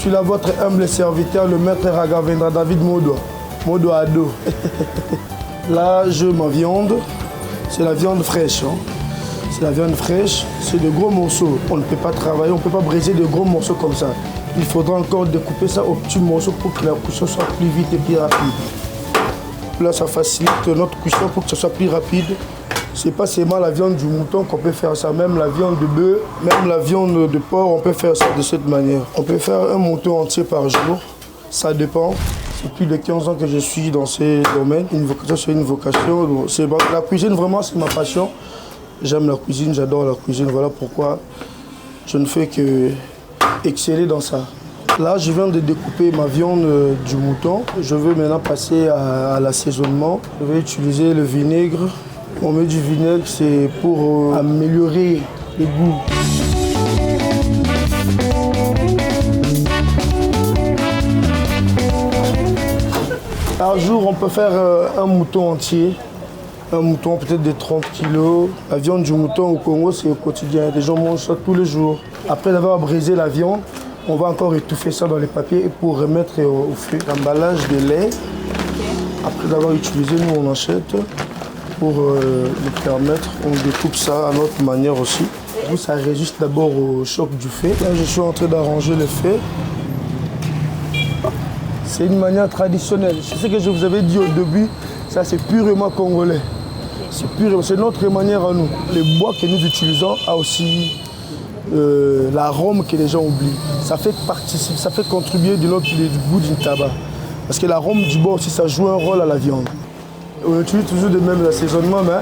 suis là, votre humble serviteur, le maître Raghavendra David Modo. Modo Ado. Là, je ma viande. C'est la viande fraîche. Hein. C'est la viande fraîche. C'est de gros morceaux. On ne peut pas travailler, on ne peut pas briser de gros morceaux comme ça. Il faudra encore découper ça aux petits morceaux pour que la cuisson soit plus vite et plus rapide. Là, ça facilite notre cuisson pour que ça soit plus rapide. C'est pas seulement la viande du mouton qu'on peut faire ça, même la viande de bœuf, même la viande de porc, on peut faire ça de cette manière. On peut faire un mouton entier par jour, ça dépend. C'est plus de 15 ans que je suis dans ces domaines. Une vocation, c'est une vocation. La cuisine, vraiment, c'est ma passion. J'aime la cuisine, j'adore la cuisine. Voilà pourquoi je ne fais que exceller dans ça. Là, je viens de découper ma viande du mouton. Je veux maintenant passer à l'assaisonnement. Je vais utiliser le vinaigre. On met du vinaigre, c'est pour améliorer le goût. Par jour, on peut faire un mouton entier. Un mouton peut-être de 30 kg. La viande du mouton au Congo, c'est au quotidien. Les gens mangent ça tous les jours. Après avoir brisé la viande, on va encore étouffer ça dans les papiers pour remettre au feu. L'emballage de lait. Après avoir utilisé, nous on achète. Pour le permettre, on découpe ça à notre manière aussi. Ça résiste d'abord au choc du feu. Là, je suis en train d'arranger le feu. C'est une manière traditionnelle. C'est ce que je vous avais dit au début, ça c'est purement congolais. C'est notre manière à nous. Le bois que nous utilisons a aussi l'arôme que les gens oublient. Ça fait participer, ça fait contribuer du goût du tabac. Parce que l'arôme du bois aussi, ça joue un rôle à la viande. On utilise toujours de même l'assaisonnement, mais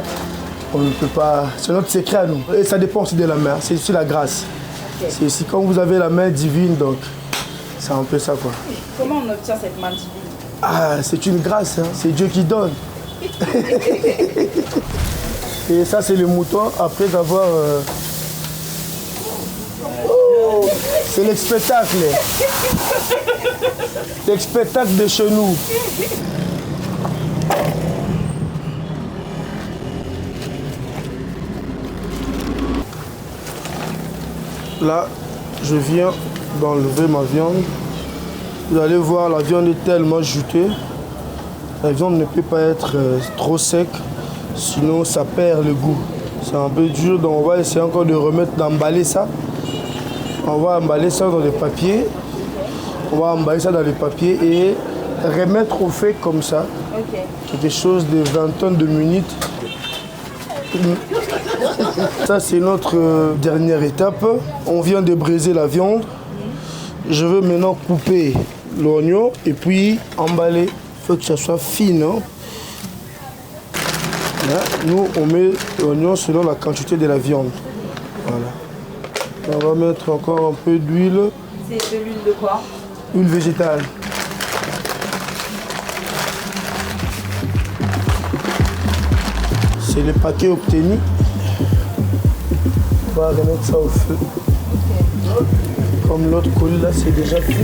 on ne peut pas. C'est notre secret à nous. Et ça dépend aussi de la main, c'est aussi la grâce. Okay. C'est aussi quand vous avez la main divine, donc c'est un peu ça quoi. Comment on obtient cette main divine? Ah, c'est une grâce, hein. C'est Dieu qui donne. Et ça, c'est le mouton après avoir. Oh, c'est le spectacle. C'est le spectacle de chez nous. Là, je viens d'enlever ma viande. Vous allez voir, la viande est tellement jutée. La viande ne peut pas être trop sec, sinon ça perd le goût. C'est un peu dur, donc on va essayer encore de d'emballer ça. On va emballer ça dans les papiers. On va emballer ça dans les papiers et remettre au feu comme ça. Okay. Quelque chose de 20 de minutes. Ça, c'est notre dernière étape. On vient de briser la viande. Je veux maintenant couper l'oignon et puis emballer. Il faut que ça soit fine. Hein. Là, nous, on met l'oignon selon la quantité de la viande. Voilà. On va mettre encore un peu d'huile. C'est de l'huile de quoi? Huile végétale. C'est le paquet obtenu. On va remettre ça au feu. Okay. Comme l'autre colis là, c'est déjà cuit.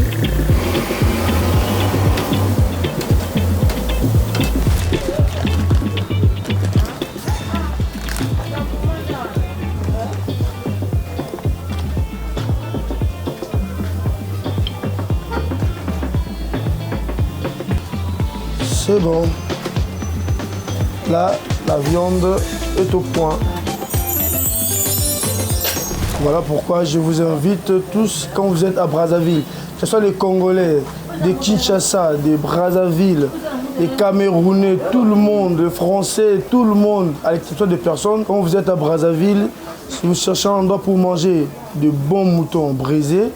C'est bon. Là, la viande est au point. Voilà pourquoi je vous invite tous, quand vous êtes à Brazzaville, que ce soit les Congolais, des Kinshasa, des Brazzaville, les Camerounais, tout le monde, les Français, tout le monde, à l'exception des personnes, quand vous êtes à Brazzaville, si vous cherchez un endroit pour manger de bons moutons brisés,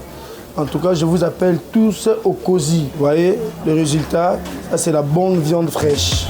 en tout cas, je vous appelle tous au COSI. Vous voyez le résultat, ça c'est la bonne viande fraîche.